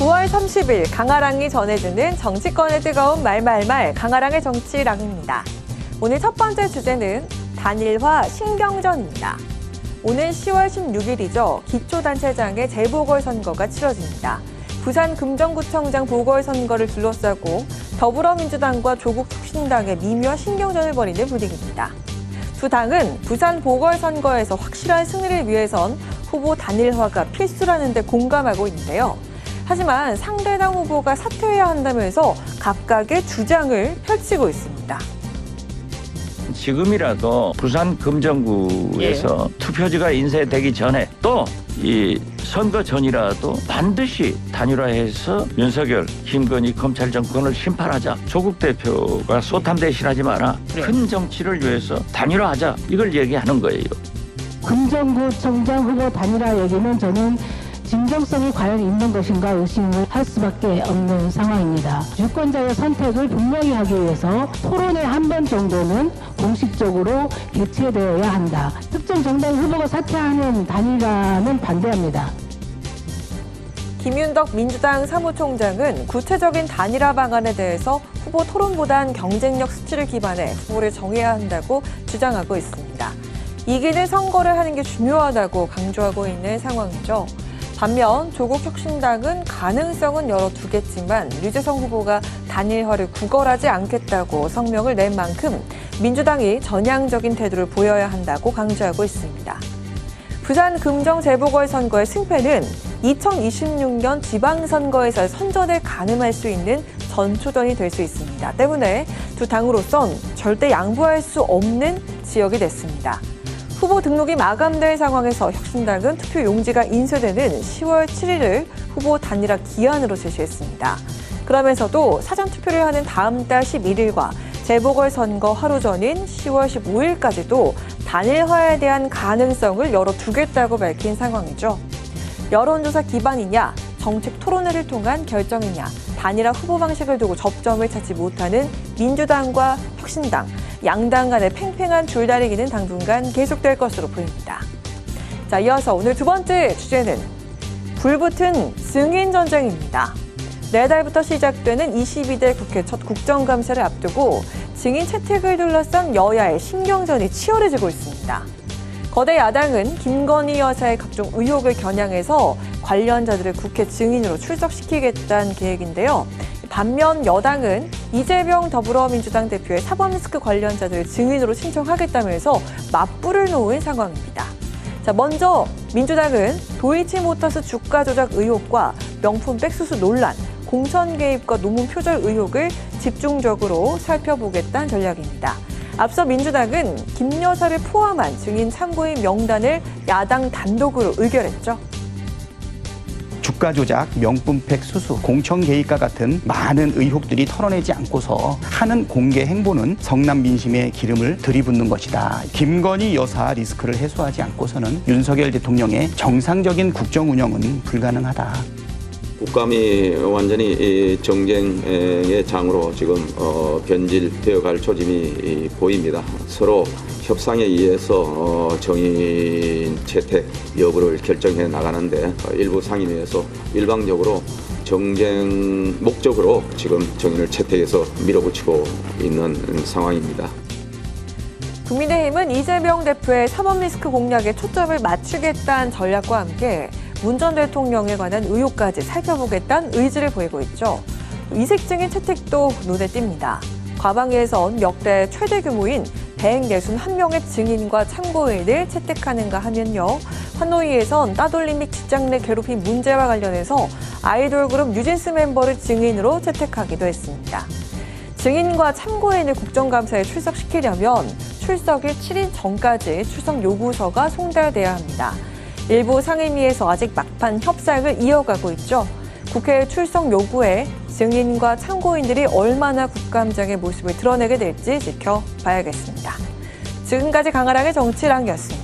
9월 30일 강아랑이 전해주는 정치권의 뜨거운 말말말 강아랑의 정치랑입니다. 오늘 첫 번째 주제는 단일화 신경전입니다. 오늘 10월 16일이죠. 기초단체장의 재보궐선거가 치러집니다. 부산 금정구청장 보궐선거를 둘러싸고 더불어민주당과 조국혁신당의 미묘한 신경전을 벌이는 분위기입니다. 두 당은 부산 보궐선거에서 확실한 승리를 위해선 후보 단일화가 필수라는 데 공감하고 있는데요. 하지만 상대당 후보가 사퇴해야 한다면서 각각의 주장을 펼치고 있습니다. 지금이라도 부산 금정구에서 투표지가 인쇄되기 전에 또 이 선거 전이라도 반드시 단일화해서 윤석열, 김건희 검찰 정권을 심판하자. 조국 대표가 소탐 대신하지 마라. 큰 정치를 위해서 단일화하자. 이걸 얘기하는 거예요. 금정구청장 후보 단일화 얘기는 저는 진정성이 과연 있는 것인가 의심을 할 수밖에 없는 상황입니다. 유권자의 선택을 분명히 하기 위해서 토론회 한 번 정도는 공식적으로 개최되어야 한다. 특정 정당 후보가 사퇴하는 단일화는 반대합니다. 김윤덕 민주당 사무총장은 구체적인 단일화 방안에 대해서 후보 토론보단 경쟁력 수치를 기반해 후보를 정해야 한다고 주장하고 있습니다. 이기는 선거를 하는 게 중요하다고 강조하고 있는 상황이죠. 반면 조국혁신당은 가능성은 열어두겠지만 류재성 후보가 단일화를 구걸하지 않겠다고 성명을 낸 만큼 민주당이 전향적인 태도를 보여야 한다고 강조하고 있습니다. 부산 금정 재보궐선거의 승패는 2026년 지방선거에서 선전을 가늠할 수 있는 전초전이 될 수 있습니다. 때문에 두 당으로선 절대 양보할 수 없는 지역이 됐습니다. 후보 등록이 마감될 상황에서 혁신당은 투표 용지가 인쇄되는 10월 7일을 후보 단일화 기한으로 제시했습니다. 그러면서도 사전투표를 하는 다음 달 11일과 재보궐선거 하루 전인 10월 15일까지도 단일화에 대한 가능성을 열어두겠다고 밝힌 상황이죠. 여론조사 기반이냐, 정책 토론회를 통한 결정이냐, 단일화 후보 방식을 두고 접점을 찾지 못하는 민주당과 혁신당, 양당 간의 팽팽한 줄다리기는 당분간 계속될 것으로 보입니다. 자, 이어서 오늘 두 번째 주제는 불붙은 증인 전쟁입니다. 내달부터 시작되는 22대 국회 첫 국정감사를 앞두고 증인 채택을 둘러싼 여야의 신경전이 치열해지고 있습니다. 거대 야당은 김건희 여사의 각종 의혹을 겨냥해서 관련자들을 국회 증인으로 출석시키겠다는 계획인데요. 반면 여당은 이재명 더불어민주당 대표의 사법리스크 관련자들을 증인으로 신청하겠다면서 맞불을 놓은 상황입니다. 자, 먼저 민주당은 도이치모터스 주가 조작 의혹과 명품백 수수 논란, 공천 개입과 노문 표절 의혹을 집중적으로 살펴보겠다는 전략입니다. 앞서 민주당은 김 여사를 포함한 증인 참고인 명단을 야당 단독으로 의결했죠. 주가 조작, 명품백 수수, 공천 개입과 같은 많은 의혹들이 털어내지 않고서 하는 공개 행보는 성남 민심에 기름을 들이붓는 것이다. 김건희 여사 리스크를 해소하지 않고서는 윤석열 대통령의 정상적인 국정 운영은 불가능하다. 국감이 완전히 정쟁의 장으로 지금 변질되어 갈 조짐이 보입니다. 서로 협상에 의해서 정인 채택 여부를 결정해 나가는데 일부 상임위에서 일방적으로 정쟁 목적으로 지금 정인을 채택해서 밀어붙이고 있는 상황입니다. 국민의힘은 이재명 대표의 사법리스크 공략에 초점을 맞추겠다는 전략과 함께 문 전 대통령에 관한 의혹까지 살펴보겠다는 의지를 보이고 있죠. 이색증인 채택도 눈에 띕니다. 과방위에선 역대 최대 규모인 161명의 증인과 참고인을 채택하는가 하면요. 환노위에선 따돌림 및 직장 내 괴롭힘 문제와 관련해서 아이돌 그룹 뉴진스 멤버를 증인으로 채택하기도 했습니다. 증인과 참고인을 국정감사에 출석시키려면 출석일 7일 전까지 출석 요구서가 송달돼야 합니다. 일부 상임위에서 아직 막판 협상을 이어가고 있죠. 국회 출석 요구에 증인과 참고인들이 얼마나 국감장의 모습을 드러내게 될지 지켜봐야겠습니다. 지금까지 강아랑의 정치랑이었습니다.